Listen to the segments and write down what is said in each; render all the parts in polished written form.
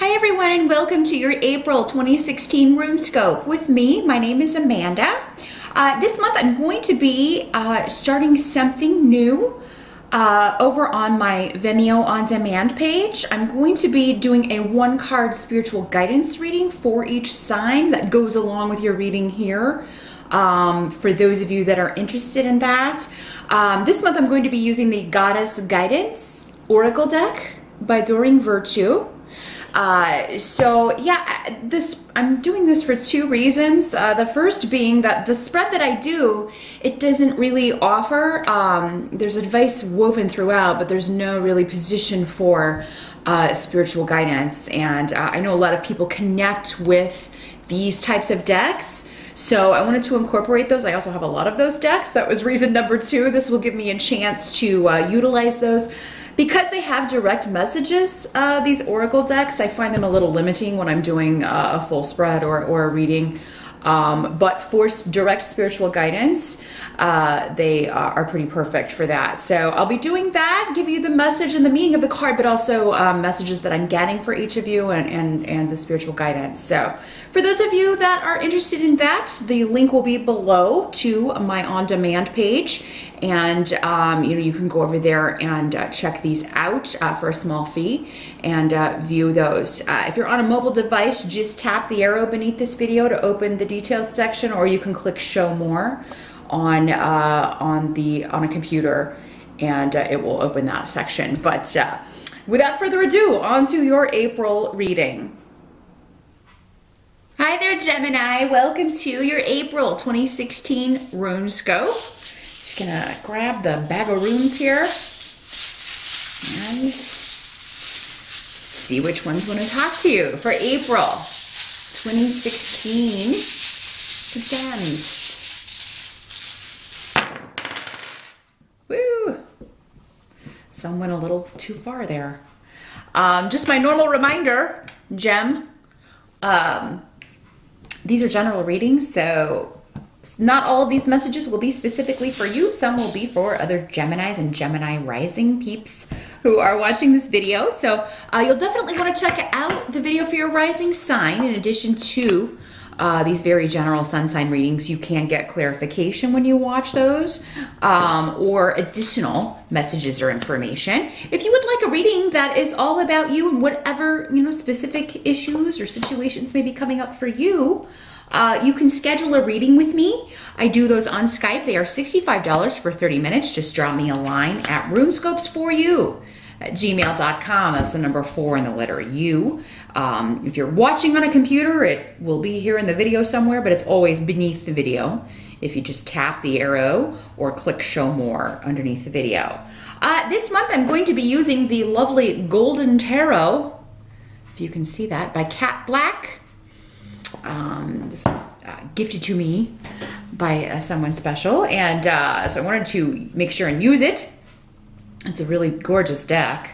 Hi everyone, and welcome to your April 2016 Runescope. With me, my name is Amanda. This month I'm going to be starting something new over on my Vimeo On Demand page. I'm going to be doing a one-card spiritual guidance reading for each sign that goes along with your reading here. For those of you that are interested in that. This month I'm going to be using the Goddess Guidance Oracle deck by Doreen Virtue. So yeah, I'm doing this for two reasons. The first being that the spread that I do, it doesn't really offer, there's advice woven throughout, but there's no really position for spiritual guidance. And I know a lot of people connect with these types of decks. So I wanted to incorporate those. I also have a lot of those decks. That was reason number two. This will give me a chance to utilize those. Because they have direct messages, these Oracle decks, I find them a little limiting when I'm doing a full spread or a reading. But for direct spiritual guidance, they are pretty perfect for that. So I'll be doing that, give you the message and the meaning of the card, but also messages that I'm getting for each of you and the spiritual guidance. So for those of you that are interested in that, the link will be below to my on-demand page. And you can go over there and check these out for a small fee and view those. If you're on a mobile device, just tap the arrow beneath this video to open the details section, or you can click Show More on a computer, and it will open that section. But without further ado, on to your April reading. Hi there, Gemini. Welcome to your April 2016 Runescope. Just gonna grab the bag of runes here and see which ones want to talk to you for April 2016 for gems. Woo! Some went a little too far there. Just my normal reminder, Gem. These are general readings, so not all of these messages will be specifically for you. Some will be for other Geminis and Gemini rising peeps who are watching this video. So you'll definitely want to check out the video for your rising sign. In addition to these very general sun sign readings, you can get clarification when you watch those, or additional messages or information. If you would like a reading that is all about you and whatever specific issues or situations may be coming up for you, you can schedule a reading with me. I do those on Skype. They are $65 for 30 minutes. Just drop me a line at runescopesforyou@gmail.com. That's the number 4 and the letter U. If you're watching on a computer, it will be here in the video somewhere, but it's always beneath the video if you just tap the arrow or click Show More underneath the video. This month I'm going to be using the lovely Golden Tarot, if you can see that, by Cat Black. This was gifted to me by someone special, and so I wanted to make sure and use it. It's a really gorgeous deck.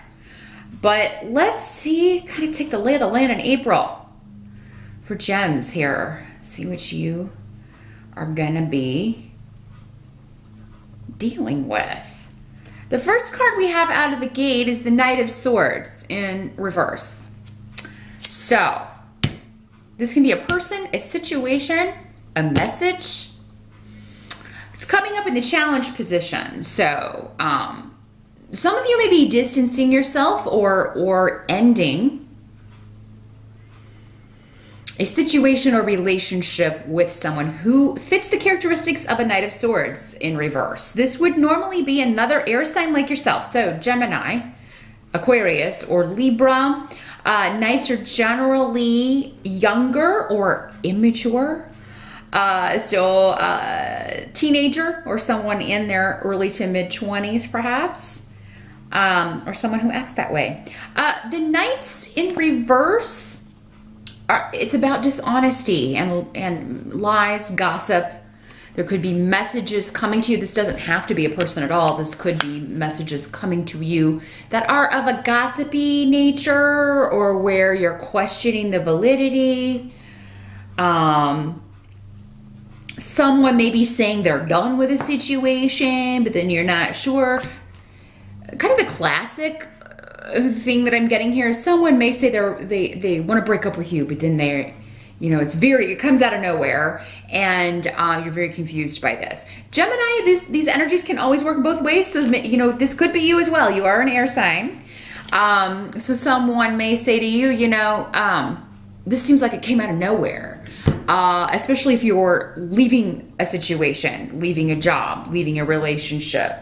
But let's see, kind of take the lay of the land in April for gems here. See what you are gonna be dealing with. The first card we have out of the gate is the Knight of Swords in reverse. So this can be a person, a situation, a message. It's coming up in the challenge position. So some of you may be distancing yourself or ending a situation or relationship with someone who fits the characteristics of a Knight of Swords in reverse. This would normally be another air sign like yourself. So Gemini, Aquarius, or Libra. Knights are generally younger or immature. Teenager or someone in their early to mid 20s perhaps, or someone who acts that way. The Knights in reverse, it's about dishonesty and lies, gossip. There could be messages coming to you. This doesn't have to be a person at all. This could be messages coming to you that are of a gossipy nature, or where you're questioning the validity. Someone may be saying they're done with a situation, but then you're not sure. Kind of the classic thing that I'm getting here is someone may say they want to break up with you, but then they're, you know, it comes out of nowhere, and you're very confused by this. Gemini, these energies can always work both ways. So, you know, this could be you as well. You are an air sign. So someone may say to you, you know, this seems like it came out of nowhere. Especially if you're leaving a situation, leaving a job, leaving a relationship.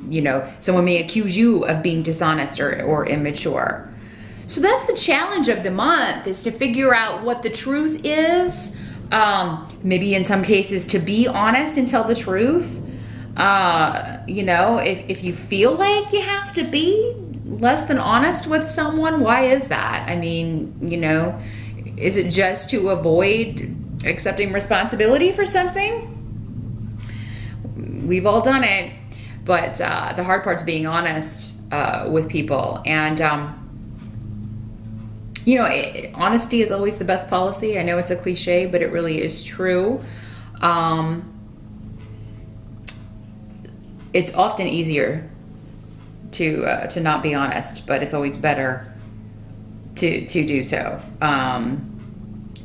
You know, someone may accuse you of being dishonest or immature. So that's the challenge of the month, is to figure out what the truth is. Maybe in some cases to be honest and tell the truth. You know, if you feel like you have to be less than honest with someone, why is that? I mean, you know, is it just to avoid accepting responsibility for something? We've all done it, but the hard part's being honest with people. And you know, honesty is always the best policy. I know it's a cliche, but it really is true. It's often easier to not be honest, but it's always better to do so.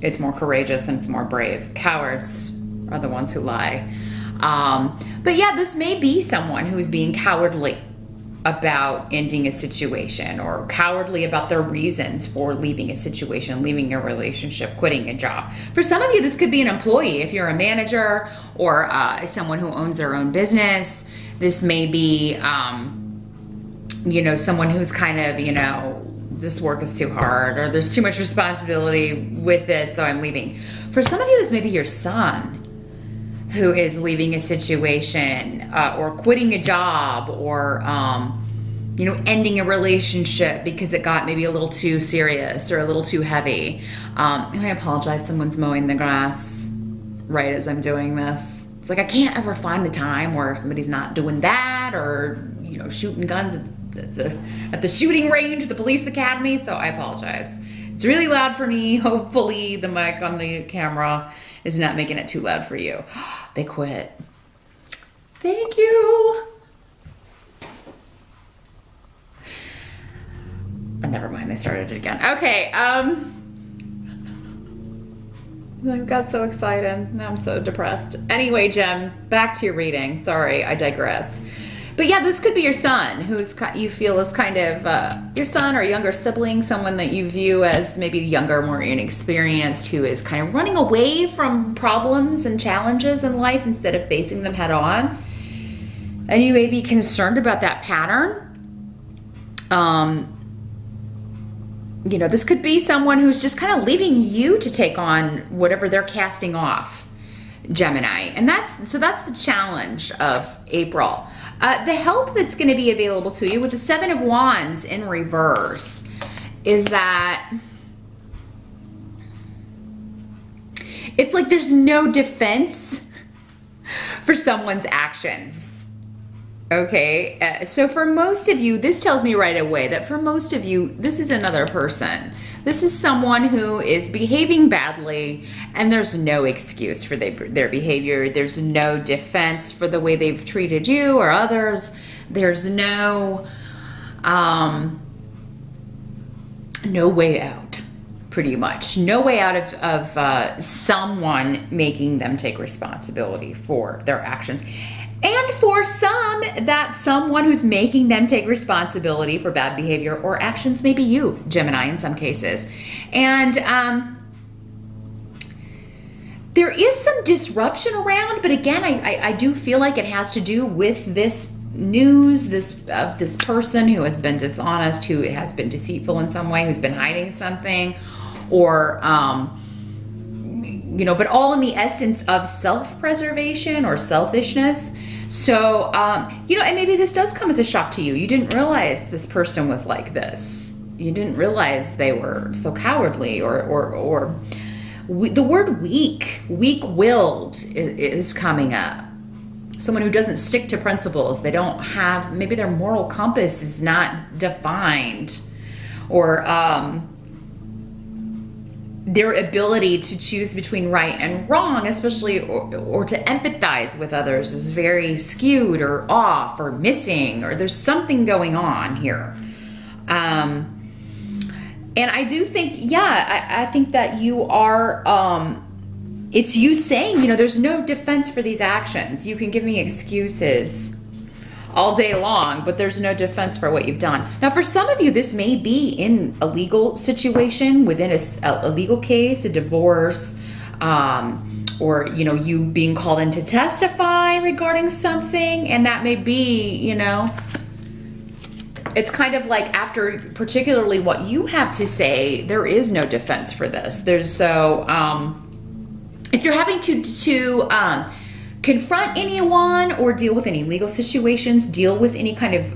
It's more courageous and it's more brave. Cowards are the ones who lie. But yeah, this may be someone who's being cowardly about ending a situation, or cowardly about their reasons for leaving a situation, leaving a relationship, quitting a job. For some of you, this could be an employee. If you're a manager or someone who owns their own business, this may be, you know, someone who's kind of, you know, this work is too hard, or there's too much responsibility with this, so I'm leaving. For some of you, this may be your son who is leaving a situation, or quitting a job, or you know, ending a relationship because it got maybe a little too serious or a little too heavy. And I apologize, someone's mowing the grass right as I'm doing this. It's like I can't ever find the time where somebody's not doing that, or, you know, shooting guns at the shooting range, the police academy. So I apologize. It's really loud for me. Hopefully the mic on the camera is not making it too loud for you. They quit. Thank you. Oh, never mind, they started it again. Okay, I got so excited. Now I'm so depressed. Anyway, Gem, back to your reading. Sorry, I digress. But yeah, this could be your son, who's you feel is kind of your son or younger sibling, someone that you view as maybe younger, more inexperienced, who is kind of running away from problems and challenges in life instead of facing them head on. And you may be concerned about that pattern. You know, this could be someone who's just kind of leaving you to take on whatever they're casting off, Gemini. And that's the challenge of April. The help that's going to be available to you with the Seven of Wands in reverse is that it's like there's no defense for someone's actions. Okay, so for most of you, this tells me right away that for most of you, this is another person. This is someone who is behaving badly, and there's no excuse for their behavior. There's no defense for the way they've treated you or others. There's no way out, pretty much. No way out of someone making them take responsibility for their actions. And for some, that someone who's making them take responsibility for bad behavior or actions may be you, Gemini, in some cases. And there is some disruption around, but again, I do feel like it has to do with this news, this person who has been dishonest, who has been deceitful in some way, who's been hiding something, or you know, but all in the essence of self-preservation or selfishness. So, you know, and maybe this does come as a shock to you. You didn't realize this person was like this. You didn't realize they were so cowardly, or the word weak-willed is coming up. Someone who doesn't stick to principles. They don't have, maybe their moral compass is not defined, or their ability to choose between right and wrong, especially, or to empathize with others, is very skewed or off or missing, or there's something going on here. And I do think, yeah, I think that you are, it's you saying, you know, there's no defense for these actions. You can give me excuses all day long, but there's no defense for what you've done. Now, for some of you, this may be in a legal situation, within a legal case, a divorce, or, you know, you being called in to testify regarding something, and that may be, you know, it's kind of like after particularly what you have to say, there is no defense for this. There's so, if you're having to confront anyone or deal with any legal situations, deal with any kind of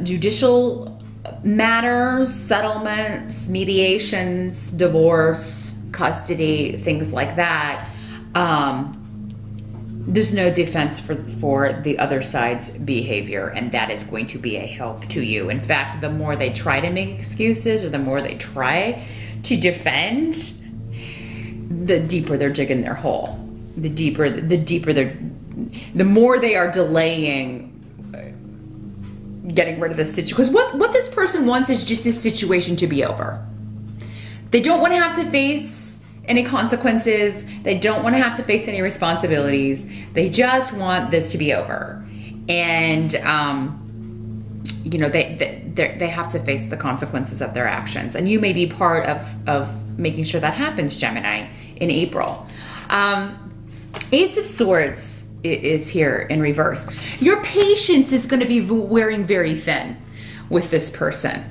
judicial matters, settlements, mediations, divorce, custody, things like that, there's no defense for the other side's behavior, and that is going to be a help to you. In fact, the more they try to make excuses or the more they try to defend, the deeper they're digging their hole. The more they are delaying getting rid of this situation. Because what this person wants is just this situation to be over. They don't want to have to face any consequences. They don't want to have to face any responsibilities. They just want this to be over. And, you know, they have to face the consequences of their actions. And you may be part of making sure that happens, Gemini, in April. Ace of Swords is here in reverse. Your patience is going to be wearing very thin with this person,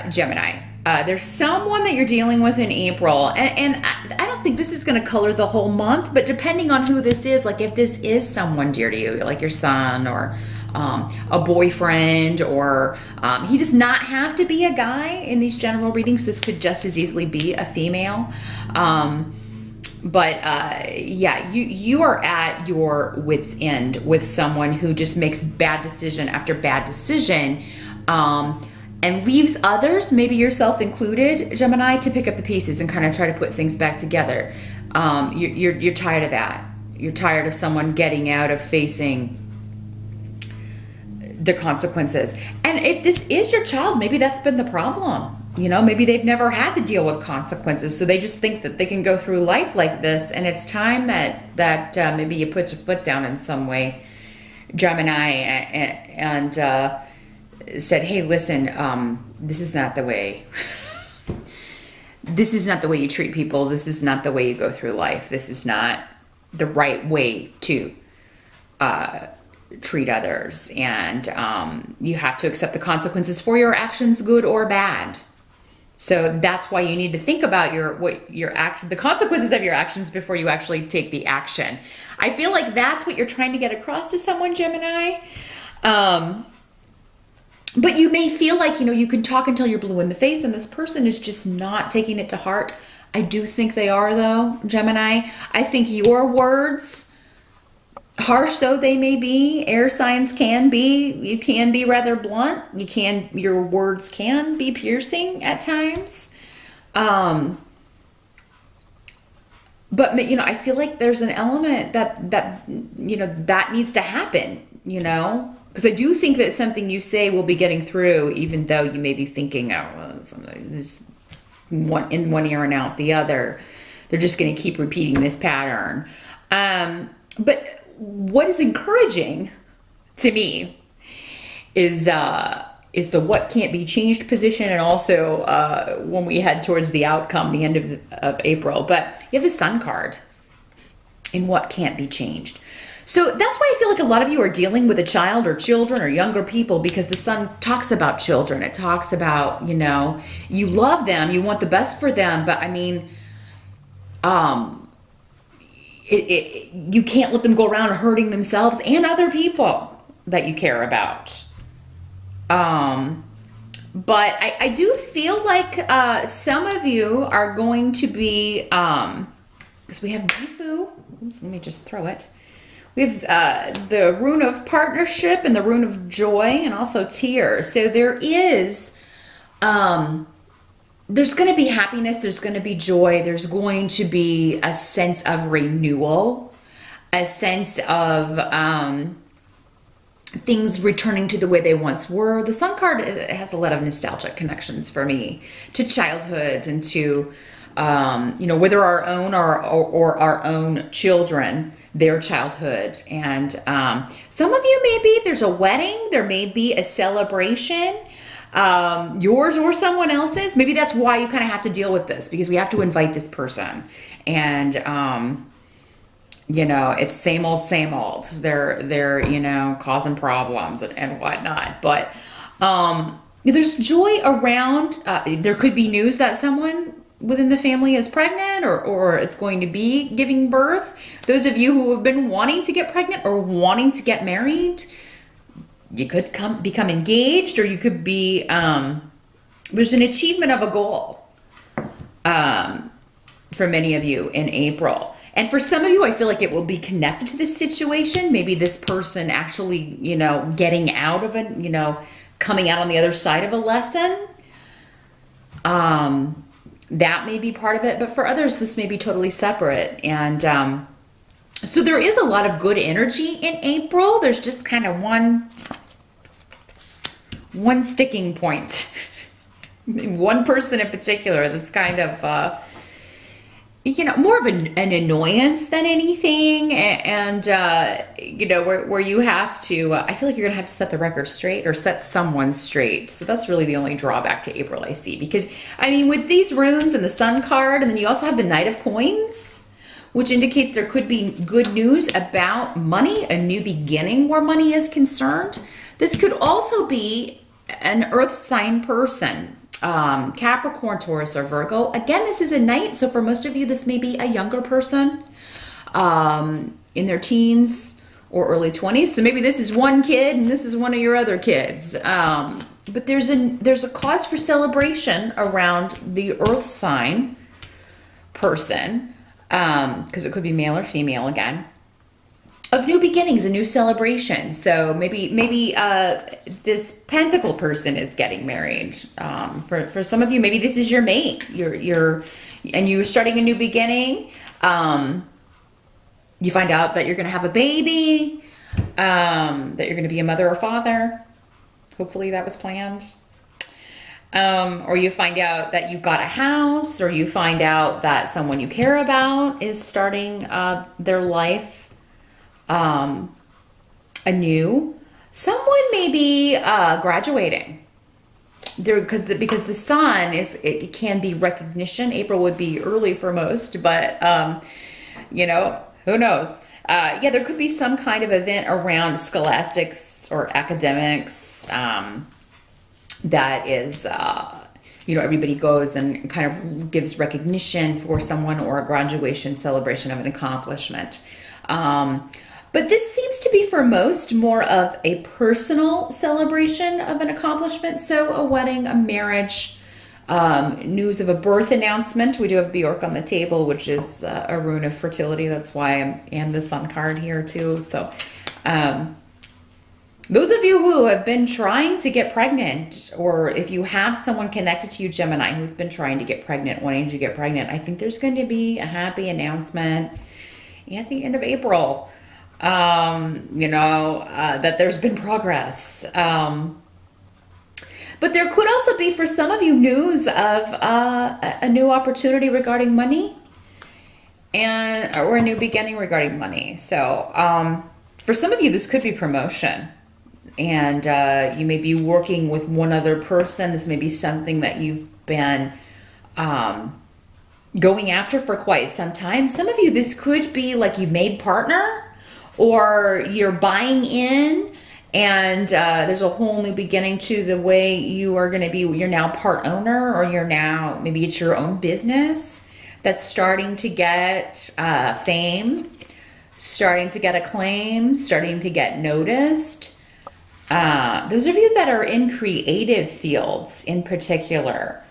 Gemini. There's someone that you're dealing with in April, and I don't think this is going to color the whole month, but depending on who this is, like if this is someone dear to you, like your son or a boyfriend, or he does not have to be a guy in these general readings. This could just as easily be a female. But yeah, you are at your wit's end with someone who just makes bad decision after bad decision, and leaves others, maybe yourself included, Gemini, to pick up the pieces and kind of try to put things back together. You're tired of that. You're tired of someone getting out of facing the consequences. And if this is your child, maybe that's been the problem. You know, maybe they've never had to deal with consequences, so they just think that they can go through life like this. And it's time that maybe you put your foot down in some way, Gemini, and said, hey, listen, this is not the way. This is not the way you treat people. This is not the way you go through life. This is not the right way to treat others. And you have to accept the consequences for your actions, good or bad. So that's why you need to think about the consequences of your actions before you actually take the action. I feel like that's what you're trying to get across to someone, Gemini. But you may feel like, you know, you can talk until you're blue in the face, and this person is just not taking it to heart. I do think they are, though, Gemini. I think your words, harsh though they may be, air signs can be, you can be rather blunt. Your words can be piercing at times. But, you know, I feel like there's an element that you know, that needs to happen, you know? Because I do think that something you say will be getting through, even though you may be thinking, oh, well, this one in one ear and out the other. They're just going to keep repeating this pattern. But what is encouraging to me is the what can't be changed position, and also when we head towards the outcome, the end of April. But you have the Sun card in what can't be changed. So that's why I feel like a lot of you are dealing with a child or children or younger people, because the Sun talks about children. It talks about, you know, you love them, you want the best for them, but I mean, you can't let them go around hurting themselves and other people that you care about. But I do feel like some of you are going to be, because we have Gifu. Oops, let me just throw it. We have the Rune of Partnership and the Rune of Joy, and also Tears. So there is, there's going to be happiness, there's going to be joy, there's going to be a sense of renewal, a sense of things returning to the way they once were. The Sun card, it has a lot of nostalgic connections for me to childhood and to, you know, whether our own or our own children, their childhood. And some of you, maybe there's a wedding, there may be a celebration, yours or someone else's. Maybe that's why you kind of have to deal with this, because we have to invite this person. And, you know, it's same old. They're, you know, causing problems and whatnot. But there's joy around. There could be news that someone within the family is pregnant or it's going to be giving birth. Those of you who have been wanting to get pregnant or wanting to get married, you could become engaged, or you could be, there's an achievement of a goal for many of you in April. And for some of you, I feel like it will be connected to this situation. Maybe this person actually, you know, getting out of it, you know, coming out on the other side of a lesson. That may be part of it, but for others, this may be totally separate. And so there is a lot of good energy in April. There's just kind of one sticking point. One person in particular that's kind of, you know, more of an annoyance than anything. And you know, where you have to, I feel like you're gonna have to set the record straight or set someone straight. So that's really the only drawback to April I see. Because, I mean, with these runes and the Sun card, and then you also have the Knight of Coins, which indicates there could be good news about money, a new beginning where money is concerned. This could also be an earth sign person. Capricorn, Taurus, or Virgo. Again, this is a night, so for most of you, this may be a younger person in their teens or early 20s. So maybe this is one kid and this is one of your other kids. But there's a cause for celebration around the earth sign person, because it could be male or female again, of new beginnings, a new celebration. So maybe this Pentacle person is getting married. For some of you, maybe this is your mate. You're starting a new beginning. You find out that you're going to have a baby, that you're going to be a mother or father. Hopefully that was planned. Or you find out that you got a house, or you find out that someone you care about is starting their life anew. Someone may be graduating there because the sun it can be recognition. April would be early for most, but you know, who knows? Yeah, there could be some kind of event around scholastics or academics that is, you know, everybody goes and kind of gives recognition for someone, or a graduation celebration of an accomplishment. But this seems to be for most more of a personal celebration of an accomplishment. So a wedding, a marriage, news of a birth announcement. We do have Bjork on the table, which is a rune of fertility. That's why and the Sun card here too. So those of you who have been trying to get pregnant, or if you have someone connected to you, Gemini, who's been trying to get pregnant, wanting to get pregnant, I think there's going to be a happy announcement at the end of April. You know, that there's been progress. But there could also be, for some of you, news of a new opportunity regarding money, or a new beginning regarding money. So for some of you, this could be promotion. And you may be working with one other person. This may be something that you've been going after for quite some time. Some of you, this could be like you've made partner, or you're buying in, and there's a whole new beginning to the way you are going to be. You're now part owner, or you're now, maybe it's your own business that's starting to get fame, starting to get acclaim, starting to get noticed. Those of you that are in creative fields in particular,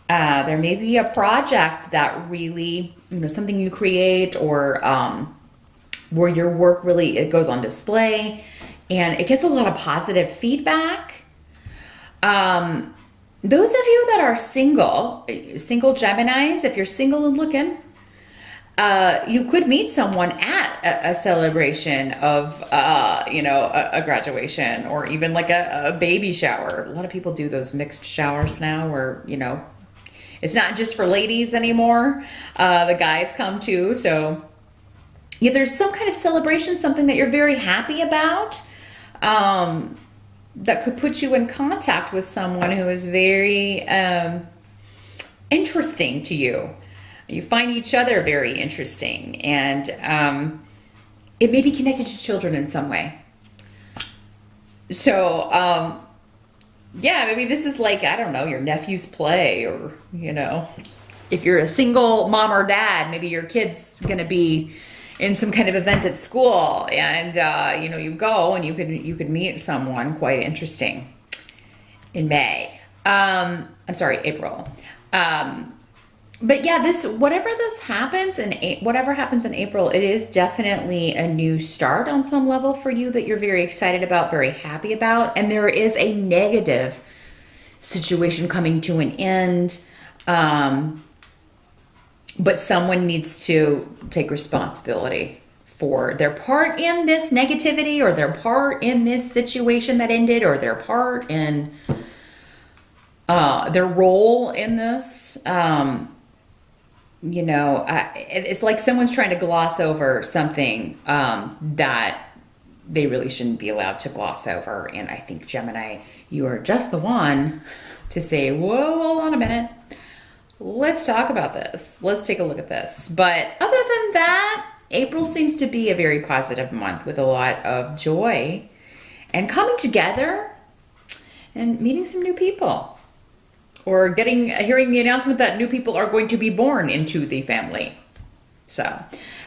there may be a project that really, you know, something you create, or where your work really, it goes on display and it gets a lot of positive feedback. Those of you that are single Geminis, if you're single and looking, you could meet someone at a celebration of, you know, a graduation, or even like a baby shower. A lot of people do those mixed showers now where, you know, it's not just for ladies anymore. The guys come too. So yeah, there's some kind of celebration, something that you're very happy about, that could put you in contact with someone who is very interesting to you. You find each other very interesting, and it may be connected to children in some way. So, yeah, maybe this is like, I don't know, your nephew's play, or, you know, if you're a single mom or dad, maybe your kid's gonna be in some kind of event at school, and you know, you go and you could meet someone quite interesting in May. I'm sorry, April. But yeah, whatever happens in April, it is definitely a new start on some level for you that you're very excited about, very happy about. And there is a negative situation coming to an end. But someone needs to take responsibility for their part in this negativity, or their part in this situation that ended, or their part in their role in this. You know, it's like someone's trying to gloss over something that they really shouldn't be allowed to gloss over. And I think, Gemini, you are just the one to say, whoa, hold on a minute. Let's talk about this. Let's take a look at this. But other than that, April seems to be a very positive month with a lot of joy and coming together and meeting some new people. Or hearing the announcement that new people are going to be born into the family. So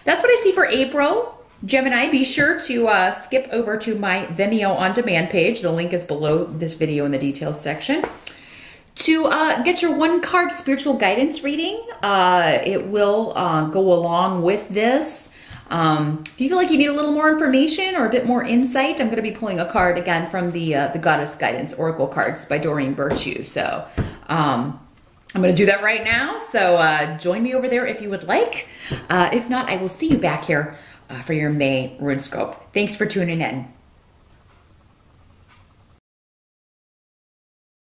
that's what I see for April. Gemini, be sure to skip over to my Vimeo on demand page. The link is below this video in the details section, to get your 1-card spiritual guidance reading. It will go along with this. If you feel like you need a little more information or a bit more insight, I'm going to be pulling a card again from the Goddess Guidance Oracle cards by Doreen Virtue. So I'm going to do that right now. So join me over there if you would like. If not, I will see you back here for your May Runescope. Thanks for tuning in.